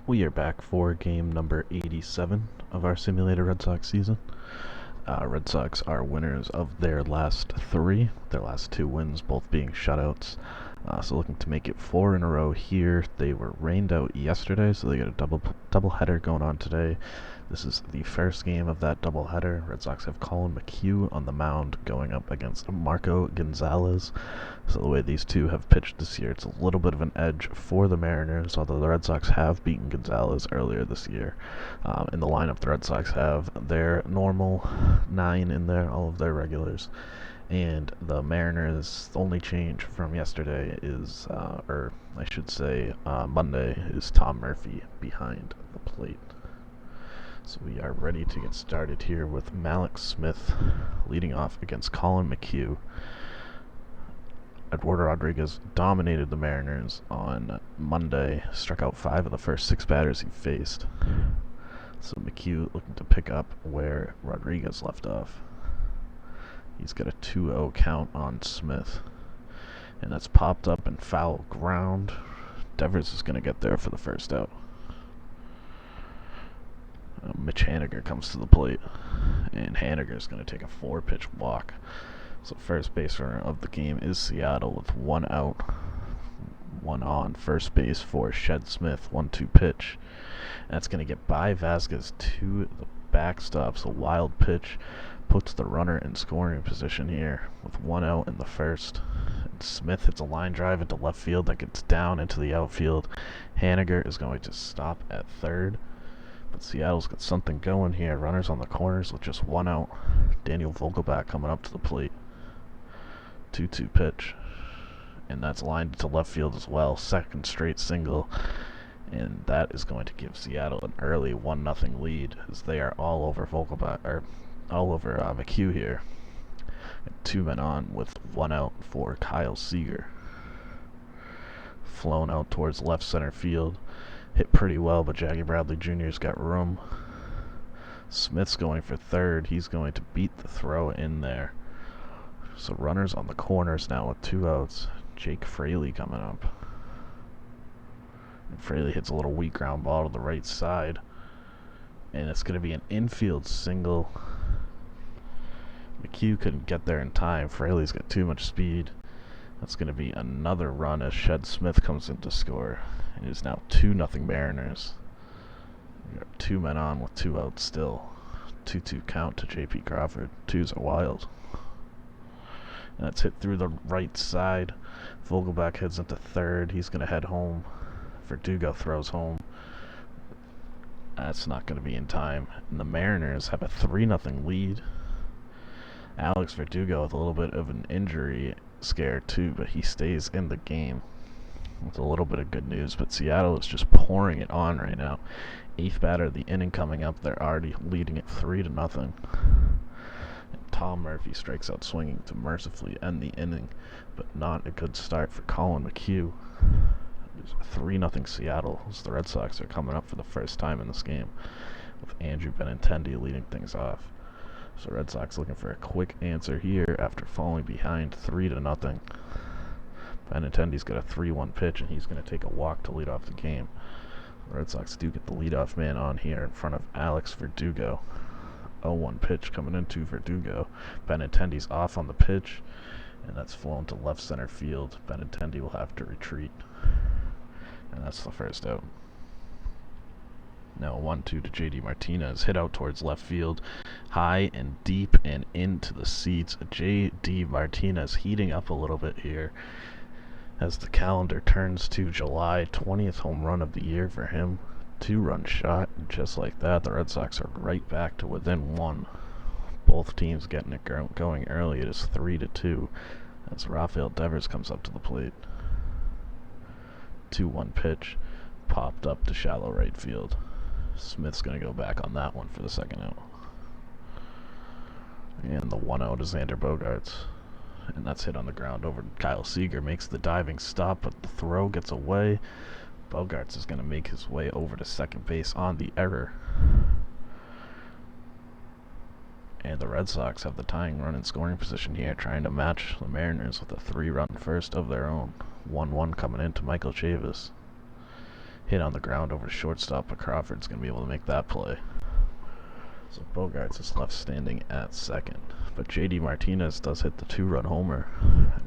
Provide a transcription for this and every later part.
We are back for game number 87 of our simulated Red Sox season. Red Sox are winners of their last three, their last two wins both being shutouts. So looking to make it 4 in a row here. They were rained out yesterday, so they got a double header going on today. This is the first game of that doubleheader. Red Sox have Colin McHugh on the mound going up against Marco Gonzalez. So the way these two have pitched this year, it's a little bit of an edge for the Mariners, although the Red Sox have beaten Gonzalez earlier this year. In the lineup, the Red Sox have their normal 9 in there, all of their regulars. And the Mariners' only change from yesterday is, Monday, is Tom Murphy behind the plate. So we are ready to get started here with Malik Smith leading off against Colin McHugh. Eduardo Rodriguez dominated the Mariners on Monday, struck out 5 of the first 6 batters he faced. So McHugh looking to pick up where Rodriguez left off. He's got a 2-0 count on Smith, and that's popped up and foul ground. Devers is going to get there for the first out. Mitch Haniger comes to the plate, and Haniger is going to take a 4-pitch walk. So first base runner of the game is Seattle with 1 out, 1 on. First base for Shed Smith, 1-2 pitch. And that's going to get by Vasquez to the backstop. So wild pitch puts the runner in scoring position here with 1 out in the first. And Smith hits a line drive into left field that gets down into the outfield. Haniger is going to stop at third. But Seattle's got something going here. Runners on the corners with just 1 out. Daniel Vogelbach coming up to the plate. 2-2 pitch. And that's lined to left field as well. Second straight single. And that is going to give Seattle an early 1-0 lead, as they are all over McHugh here. And 2 men on with 1 out for Kyle Seager. Flown out towards left center field. Hit pretty well, but Jackie Bradley Jr.'s got room. Smith's going for third. He's going to beat the throw in there. So runners on the corners now with 2 outs. Jake Fraley coming up. And Fraley hits a little weak ground ball to the right side. And it's going to be an infield single. McHugh couldn't get there in time. Fraley's got too much speed. That's going to be another run as Shed Smith comes in to score. It is now 2-0 Mariners. We got 2 men on with 2 outs still. 2-2 count to J.P. Crawford. 2s are wild. And that's hit through the right side. Vogelbach heads into third. He's going to head home. Verdugo throws home. That's not going to be in time. And the Mariners have a 3-0 lead. Alex Verdugo with a little bit of an injury scare too, but he stays in the game. With a little bit of good news, but Seattle is just pouring it on right now. 8th batter of the inning coming up. They're already leading it 3-0. And Tom Murphy strikes out swinging to mercifully end the inning, but not a good start for Colin McHugh. It's 3-0 Seattle as the Red Sox are coming up for the first time in this game, with Andrew Benintendi leading things off. So Red Sox looking for a quick answer here after falling behind 3-0. Benintendi's got a 3-1 pitch, and he's going to take a walk to lead off the game. The Red Sox do get the leadoff man on here in front of Alex Verdugo. 0-1 pitch coming into Verdugo. Benintendi's off on the pitch, and that's flown to left center field. Benintendi will have to retreat, and that's the first out. Now a 1-2 to J.D. Martinez, hit out towards left field, high and deep and into the seats. J.D. Martinez heating up a little bit here as the calendar turns to July. 20th home run of the year for him. 2-run shot, and just like that, the Red Sox are right back to within 1. Both teams getting it going early. It is 3-2 as Rafael Devers comes up to the plate. 2-1 pitch, popped up to shallow right field. Smith's going to go back on that one for the second out. And the 1 out is Xander Bogaerts. And that's hit on the ground over Kyle Seager. Makes the diving stop, but the throw gets away. Bogaerts is going to make his way over to second base on the error. And the Red Sox have the tying run in scoring position here, trying to match the Mariners with a 3-run first of their own. 1-1 coming into Michael Chavis. Hit on the ground over to shortstop, but Crawford's going to be able to make that play. So Bogaerts is left standing at second. But J.D. Martinez does hit the 2-run homer.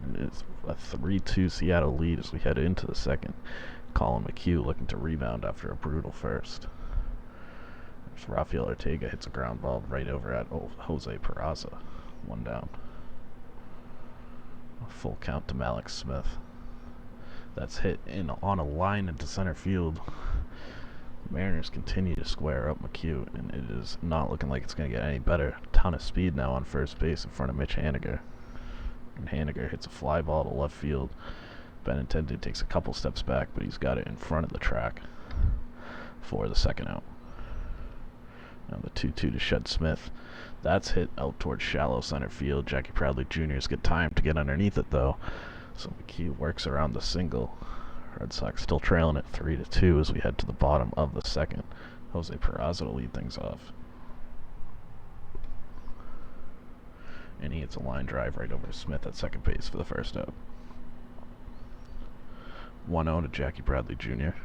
And it's a 3-2 Seattle lead as we head into the second. Colin McHugh looking to rebound after a brutal first. Rafael Ortega hits a ground ball right over at Jose Peraza. 1 down. A full count to Malik Smith. That's hit in on a line into center field. The Mariners continue to square up McHugh, and it is not looking like it's going to get any better. A ton of speed now on first base in front of Mitch Haniger. And Haniger hits a fly ball to left field. Benintendi takes a couple steps back, but he's got it in front of the track for the second out. Now the 2-2 to Shed Smith. That's hit out towards shallow center field. Jackie Bradley Jr. has got time to get underneath it, though. So McHugh works around the single. Red Sox still trailing at 3-2 as we head to the bottom of the second. Jose Peraza to lead things off. And he hits a line drive right over to Smith at second base for the first out. 1-0 to Jackie Bradley Jr.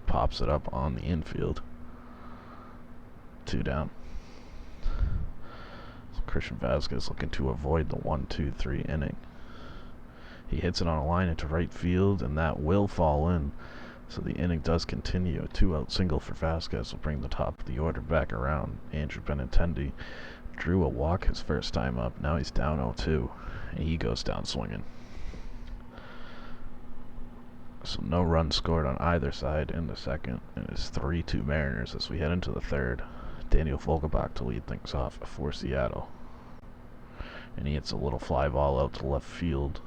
Pops it up on the infield. 2 down. So Christian Vasquez looking to avoid the 1-2-3 inning. He hits it on a line into right field, and that will fall in. So the inning does continue. A 2-out single for Vasquez will bring the top of the order back around. Andrew Benintendi drew a walk his first time up. Now he's down 0-2, and he goes down swinging. So no runs scored on either side in the second. And it's 3-2 Mariners as we head into the third. Daniel Vogelbach to lead things off for Seattle. And he hits a little fly ball out to left field.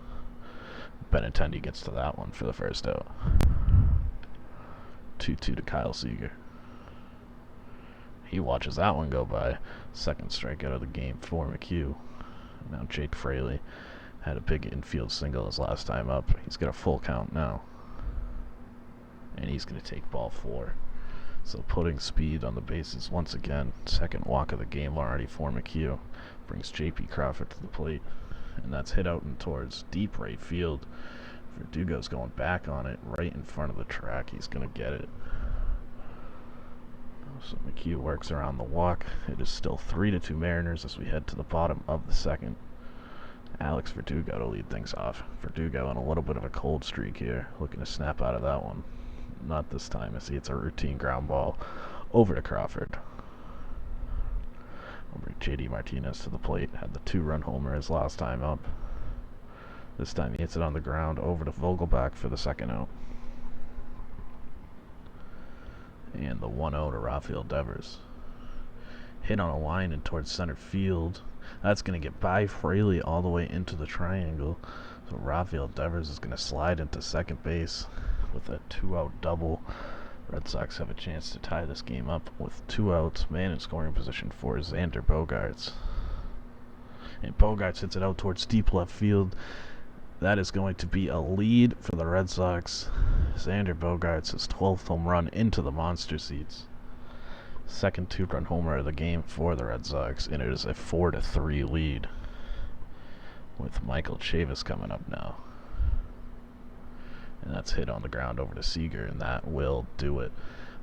Benintendi gets to that one for the first out. 2-2 to Kyle Seager. He watches that one go by. Second strikeout of the game for McHugh. Now Jake Fraley had a big infield single his last time up. He's got a full count now. And he's going to take ball 4. So putting speed on the bases once again. Second walk of the game already for McHugh. Brings J.P. Crawford to the plate. And that's hit out and towards deep right field. Verdugo's going back on it right in front of the track. He's going to get it. So McHugh works around the walk. It is still 3-2 Mariners as we head to the bottom of the second. Alex Verdugo to lead things off. Verdugo on a little bit of a cold streak here. Looking to snap out of that one. Not this time as he hits a routine ground ball over to Crawford. We'll bring J.D. Martinez to the plate. Had the 2-run homer his last time up. This time he hits it on the ground over to Vogelbach for the second out. And the 1-0 to Rafael Devers. Hit on a line and towards center field. That's going to get by Fraley all the way into the triangle. So Rafael Devers is going to slide into second base with a 2-out double. Red Sox have a chance to tie this game up with 2 outs, man in scoring position for Xander Bogaerts. And Bogaerts hits it out towards deep left field. That is going to be a lead for the Red Sox. Xander Bogaerts' 12th home run into the monster seats. Second 2-run homer of the game for the Red Sox, and it is a 4-3 lead. With Michael Chavis coming up now. And that's hit on the ground over to Seager, and that will do it.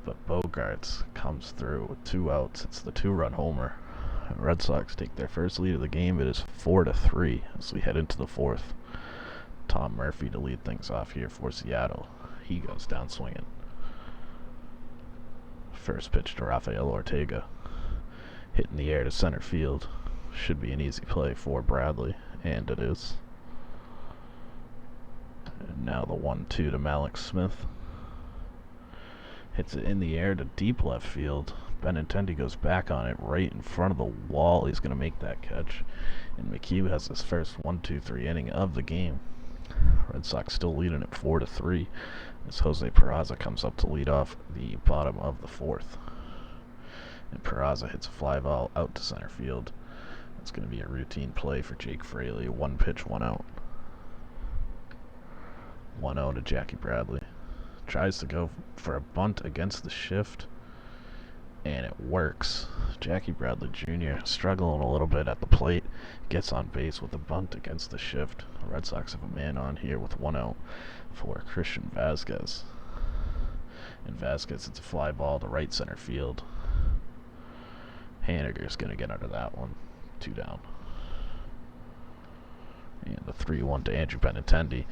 But Bogaerts comes through with 2 outs. It's the 2-run homer. Red Sox take their first lead of the game. It is 4-3 as we head into the fourth. Tom Murphy to lead things off here for Seattle. He goes down swinging. First pitch to Rafael Ortega. Hit in the air to center field. Should be an easy play for Bradley, and it is. And now the 1-2 to Malik Smith. Hits it in the air to deep left field. Benintendi goes back on it right in front of the wall. He's going to make that catch. And McHugh has his first 1-2-3 inning of the game. Red Sox still leading at 4-3 as Jose Peraza comes up to lead off the bottom of the fourth. And Peraza hits a fly ball out to center field. That's going to be a routine play for Jake Fraley. 1 pitch, 1 out. 1-0 to Jackie Bradley. Tries to go for a bunt against the shift, and it works. Jackie Bradley Jr. struggling a little bit at the plate. Gets on base with a bunt against the shift. The Red Sox have a man on here with 1 out for Christian Vasquez. And Vasquez hits a fly ball to right center field. Haniger's going to get under that one. 2 down. And the 3-1 to Andrew Benintendi.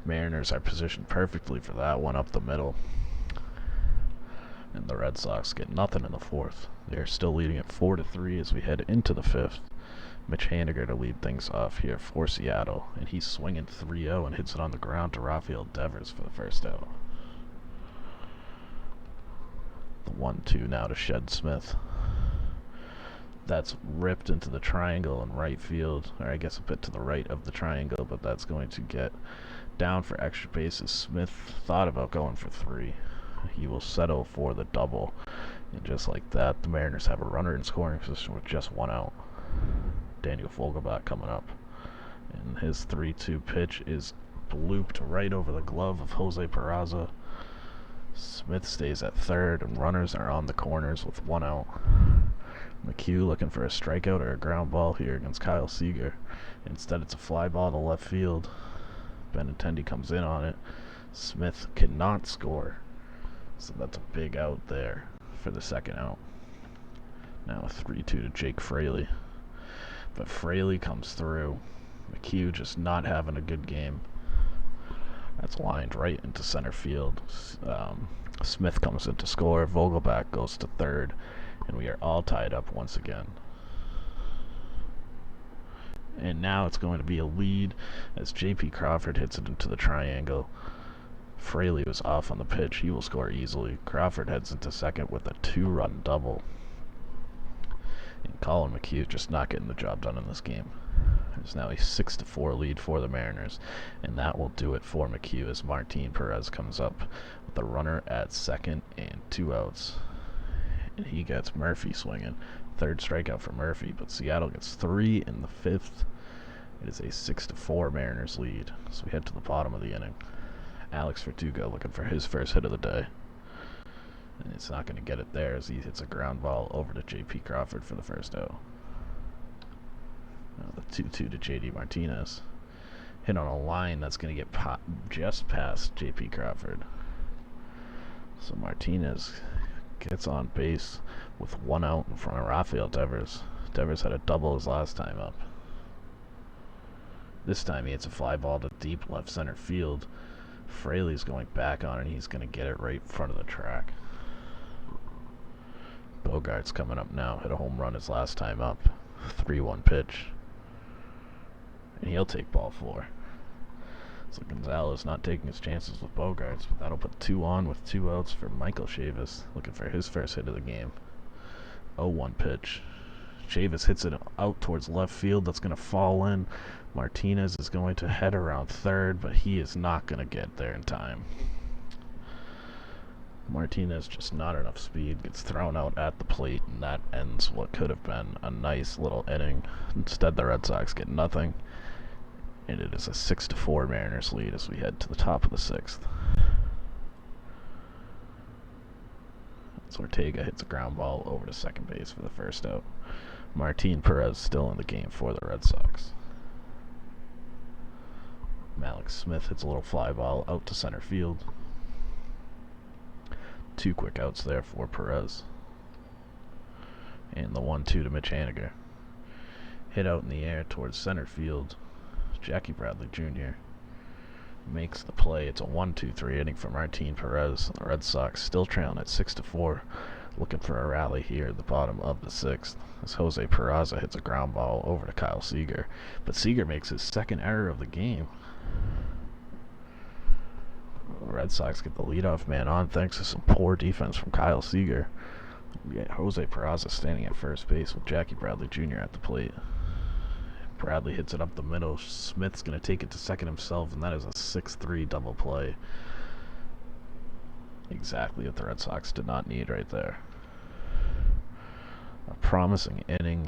Mariners are positioned perfectly for that one up the middle. And the Red Sox get nothing in the 4th. They're still leading at 4-3 as we head into the 5th. Mitch Haniger to lead things off here for Seattle. And he's swinging 3-0 and hits it on the ground to Rafael Devers for the first out. The 1-2 now to Shed Smith. That's ripped into the triangle in right field, or I guess a bit to the right of the triangle, but that's going to get down for extra bases. Smith thought about going for 3. He will settle for the double. And just like that, the Mariners have a runner in scoring position with just 1 out. Daniel Vogelbach coming up. And his 3-2 pitch is blooped right over the glove of Jose Peraza. Smith stays at third, and runners are on the corners with 1 out. McHugh looking for a strikeout or a ground ball here against Kyle Seager. Instead, it's a fly ball to left field. Benintendi comes in on it. Smith cannot score, so that's a big out there for the second out. Now a 3-2 to Jake Fraley. But Fraley comes through. McHugh just not having a good game. That's lined right into center field. Smith comes in to score. Vogelbach goes to third. And we are all tied up once again. And now it's going to be a lead as J.P. Crawford hits it into the triangle. Fraley was off on the pitch. He will score easily. Crawford heads into second with a 2-run double. And Colin McHugh just not getting the job done in this game. There's now a 6-4 lead for the Mariners. And that will do it for McHugh as Martin Perez comes up with a runner at second and 2 outs. And he gets Murphy swinging. 3rd strikeout for Murphy, but Seattle gets 3 in the 5th. It is a 6-4 Mariners lead. So we head to the bottom of the inning. Alex Verdugo looking for his first hit of the day. And it's not going to get it there as he hits a ground ball over to J.P. Crawford for the first out. Now the 2-2 to J.D. Martinez. Hit on a line that's going to get just past J.P. Crawford. So Martinez gets on base with 1 out in front of Rafael Devers. Devers had a double his last time up. This time he hits a fly ball to deep left center field. Fraley's going back on it, and he's going to get it right in front of the track. Bogart's coming up now. Hit a home run his last time up. 3-1 pitch. And he'll take ball 4. So Gonzalez not taking his chances with Bogarts, but that'll put 2 on with 2 outs for Michael Chavis, looking for his first hit of the game. 0-1 pitch. Chavis hits it out towards left field. That's going to fall in. Martinez is going to head around third, but he is not going to get there in time. Martinez just not enough speed, gets thrown out at the plate, and that ends what could have been a nice little inning. Instead, the Red Sox get nothing. And it is a 6-4 Mariners lead as we head to the top of the 6th. So Ortega hits a ground ball over to second base for the first out. Martin Perez still in the game for the Red Sox. Malik Smith hits a little fly ball out to center field. 2 quick outs there for Perez. And the 1-2 to Mitch Haniger. Hit out in the air towards center field. Jackie Bradley Jr. makes the play. It's a 1-2-3 inning for Martin Perez. The Red Sox still trailing at 6-4, looking for a rally here at the bottom of the 6th. As Jose Peraza hits a ground ball over to Kyle Seager, but Seager makes his 2nd error of the game. The Red Sox get the leadoff man on thanks to some poor defense from Kyle Seager. We get Jose Peraza standing at first base with Jackie Bradley Jr. at the plate. Bradley hits it up the middle. Smith's going to take it to second himself, and that is a 6-3 double play. Exactly what the Red Sox did not need right there. A promising inning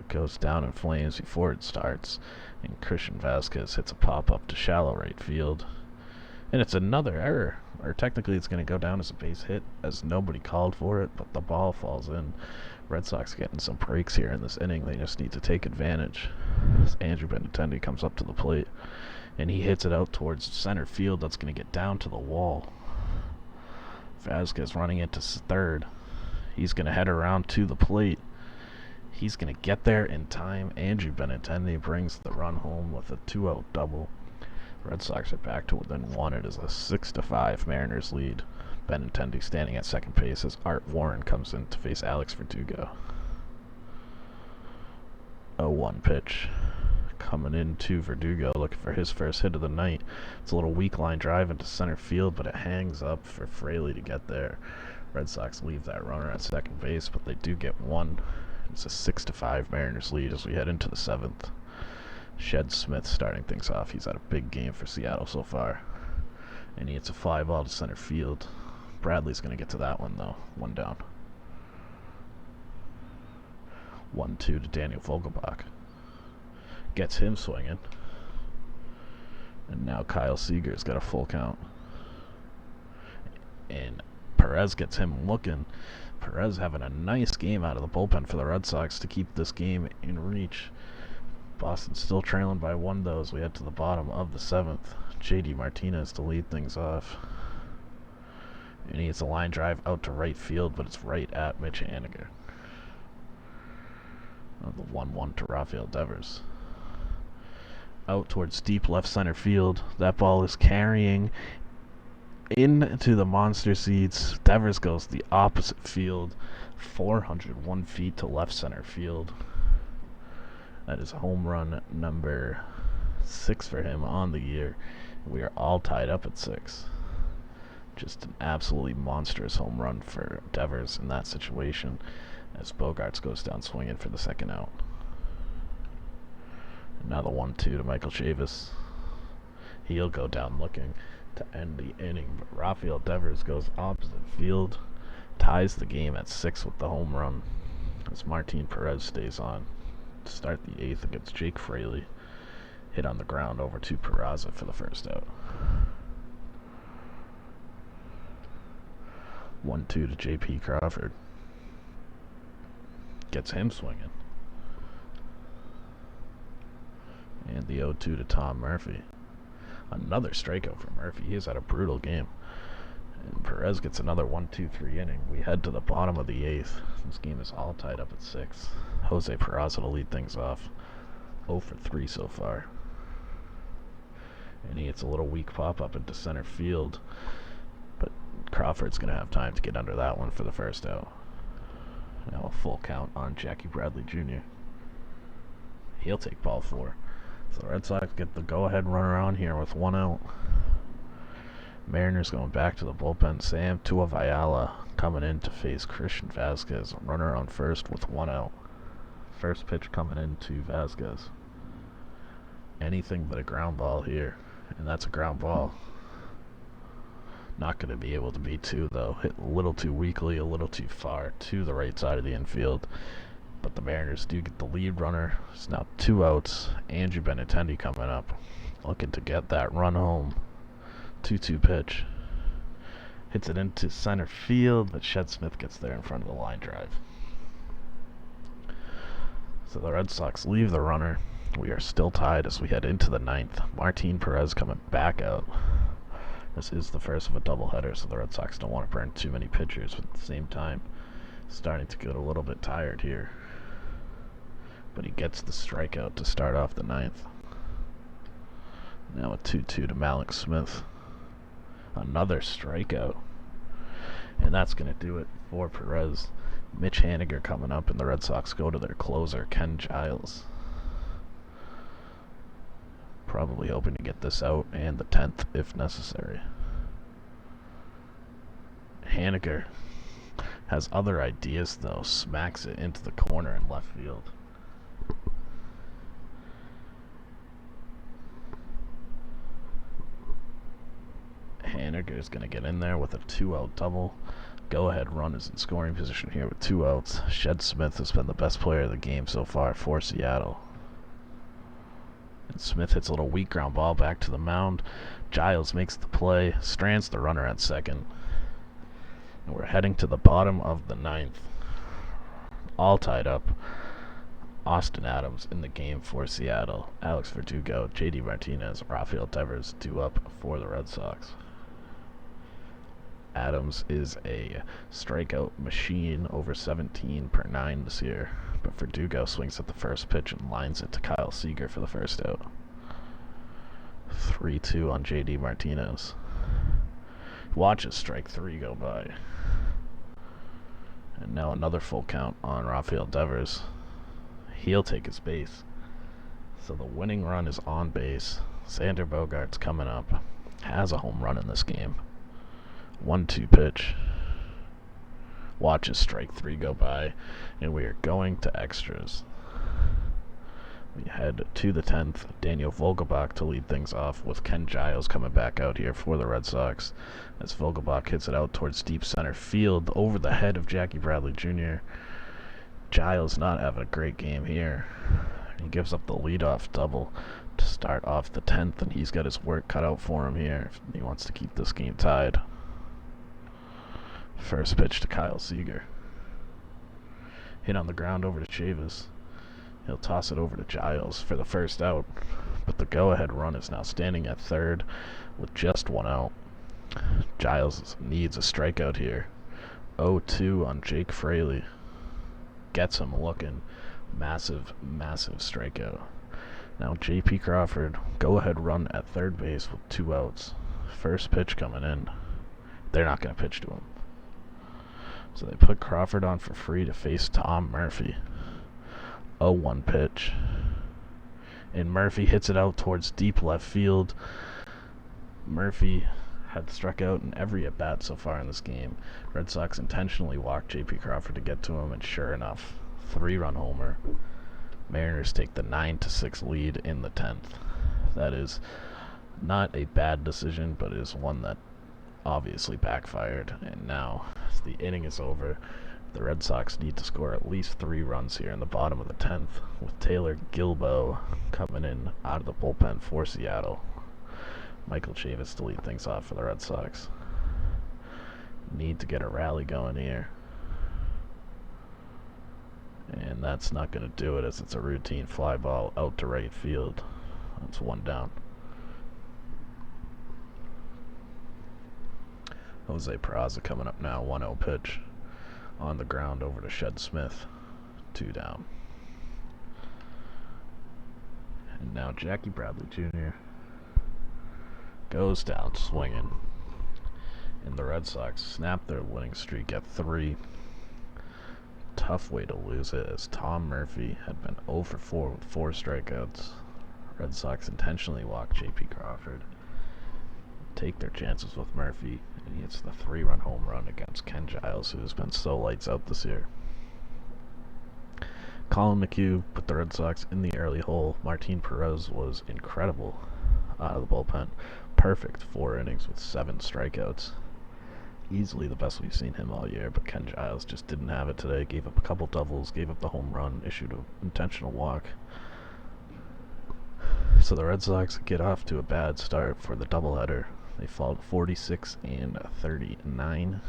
goes down in flames before it starts, and Christian Vasquez hits a pop-up to shallow right field. And it's another error, or technically it's going to go down as a base hit, as nobody called for it, but the ball falls in. Red Sox getting some breaks here in this inning. They just need to take advantage. As Andrew Benintendi comes up to the plate, and he hits it out towards center field. That's going to get down to the wall. Vasquez running into third. He's going to head around to the plate. He's going to get there in time. Andrew Benintendi brings the run home with a 2-out double. Red Sox are back to within one. It is a 6-5 Mariners lead. Benintendi standing at second base as Art Warren comes in to face Alex Verdugo. 0-1 pitch. Coming into Verdugo, looking for his first hit of the night. It's a little weak line drive into center field, but it hangs up for Fraley to get there. Red Sox leave that runner at second base, but they do get one. It's a 6-5 Mariners lead as we head into the seventh. Shed Smith starting things off. He's had a big game for Seattle so far. And he hits a fly ball to center field. Bradley's going to get to that one, though. One down. 1-2 to Daniel Vogelbach. Gets him swinging. And now Kyle Seager's got a full count. And Perez gets him looking. Perez having a nice game out of the bullpen for the Red Sox to keep this game in reach. Boston's still trailing by one, though, as we head to the bottom of the seventh. J.D. Martinez to lead things off. And he hits a line drive out to right field, but it's right at Mitch Haniger. The 1-1 to Rafael Devers. Out towards deep left center field. That ball is carrying into the monster seats. Devers goes the opposite field. 401 feet to left center field. That is home run number 6 for him on the year. We are all tied up at 6. Just an absolutely monstrous home run for Devers in that situation, as Bogarts goes down swinging for the second out. And now the 1-2 to Michael Chavis. He'll go down looking to end the inning, but Rafael Devers goes opposite field, ties the game at 6 with the home run, as Martin Perez stays on to start the 8th against Jake Fraley. Hit on the ground over to Peraza for the first out. 1-2 to J.P. Crawford. Gets him swinging. And the 0-2 to Tom Murphy. Another strikeout for Murphy. He has had a brutal game. And Perez gets another 1-2-3 inning. We head to the bottom of the 8th. This game is all tied up at 6. Jose Peraza to lead things off. 0 for 3 so far. And he hits a little weak pop-up into center field. But Crawford's going to have time to get under that one for the first out. Now a full count on Jackie Bradley Jr. He'll take ball 4. So the Red Sox get the go-ahead run around here with 1 out. Mariners going back to the bullpen. Sam Tuaviala coming in to face Christian Vasquez. Runner on first with 1 out. First pitch coming in to Vasquez. Anything but a ground ball here. And that's a ground ball. Not going to be able to be 2, though. Hit a little too weakly, a little too far to the right side of the infield. But the Mariners do get the lead runner. It's now 2 outs. Andrew Benintendi coming up, looking to get that run home. 2-2 pitch. Hits it into center field, but Shed Smith gets there in front of the line drive. So the Red Sox leave the runner. We are still tied as we head into the 9th. Martin Perez coming back out. This is the first of a doubleheader, so the Red Sox don't want to burn too many pitchers, but at the same time, starting to get a little bit tired here. But he gets the strikeout to start off the 9th. Now a 2-2 to Malik Smith. Another strikeout. And that's going to do it for Perez. Mitch Haniger coming up, and the Red Sox go to their closer, Ken Giles. Probably hoping to get this out and the 10th if necessary. Haniger has other ideas, though. Smacks it into the corner in left field. Haniger is going to get in there with a 2-out double. Go-ahead run is in scoring position here with 2 outs. Shed Smith has been the best player of the game so far for Seattle. And Smith hits a little weak ground ball back to the mound. Giles makes the play, strands the runner at second. And we're heading to the bottom of the 9th. All tied up. Austin Adams in the game for Seattle. Alex Verdugo, J.D. Martinez, Rafael Devers 2 up for the Red Sox. Adams is a strikeout machine, over 17 per 9 this year. But Verdugo swings at the first pitch and lines it to Kyle Seager for the first out. 3-2 on J.D. Martinez. Watches strike 3 go by. And now another full count on Rafael Devers. He'll take his base. So the winning run is on base. Xander Bogaerts coming up. Has a home run in this game. 1-2 pitch. Watches strike 3 go by. And we are going to extras. We head to the 10th. Daniel Vogelbach to lead things off, with Ken Giles coming back out here for the Red Sox, as Vogelbach hits it out towards deep center field over the head of Jackie Bradley Jr. Giles not having a great game here. He gives up the leadoff double to start off the 10th, and he's got his work cut out for him here if he wants to keep this game tied. First pitch to Kyle Seager. Hit on the ground over to Chavis. He'll toss it over to Giles for the first out, but the go-ahead run is now standing at third with just 1 out. Giles needs a strikeout here. 0-2 on Jake Fraley. Gets him looking. Massive, massive strikeout. Now J.P. Crawford, go-ahead run at third base with 2 outs. First pitch coming in. They're not going to pitch to him. So they put Crawford on for free to face Tom Murphy. 0-1 pitch. And Murphy hits it out towards deep left field. Murphy had struck out in every at-bat so far in this game. Red Sox intentionally walked J.P. Crawford to get to him, and sure enough, 3-run homer. Mariners take the 9-6 lead in the 10th. That is not a bad decision, but it is one that obviously backfired. And now, as the inning is over, the Red Sox need to score at least 3 runs here in the bottom of the 10th, with Taylor Gilbo coming in out of the bullpen for Seattle. Michael Chavis to lead things off for the Red Sox. Need to get a rally going here. And that's not going to do it, as it's a routine fly ball out to right field. That's 1 down. Jose Peraza coming up now, 1-0 pitch. On the ground over to Shed Smith. 2 down. And now Jackie Bradley Jr. goes down swinging. And the Red Sox snap their winning streak at 3. Tough way to lose it, as Tom Murphy had been 0 for 4 with 4 strikeouts. Red Sox intentionally walk J.P. Crawford. Take their chances with Murphy, and he hits the 3-run home run against Ken Giles, who has been so lights out this year. Colin McHugh put the Red Sox in the early hole. Martin Perez was incredible out of the bullpen. Perfect 4 innings with 7 strikeouts. Easily the best we've seen him all year, but Ken Giles just didn't have it today. Gave up a couple doubles, gave up the home run, issued an intentional walk. So the Red Sox get off to a bad start for the doubleheader. They fall 46 and 39.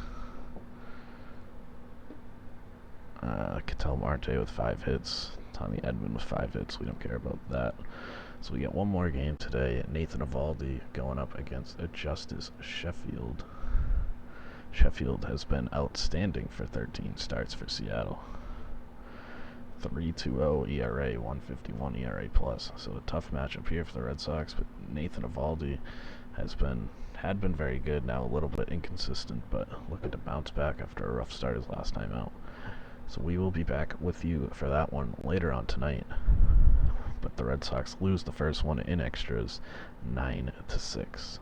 Ketel Marte with 5 hits. Tommy Edman with 5 hits. We don't care about that. So we get one more game today. Nathan Eovaldi going up against Justice Sheffield. Sheffield has been outstanding for 13 starts for Seattle. 3.20 ERA, 151 ERA plus. So a tough matchup here for the Red Sox, but Nathan Eovaldi had been very good, now a little bit inconsistent, but looking to bounce back after a rough start his last time out. So we will be back with you for that one later on tonight. But the Red Sox lose the first one in extras, 9-6.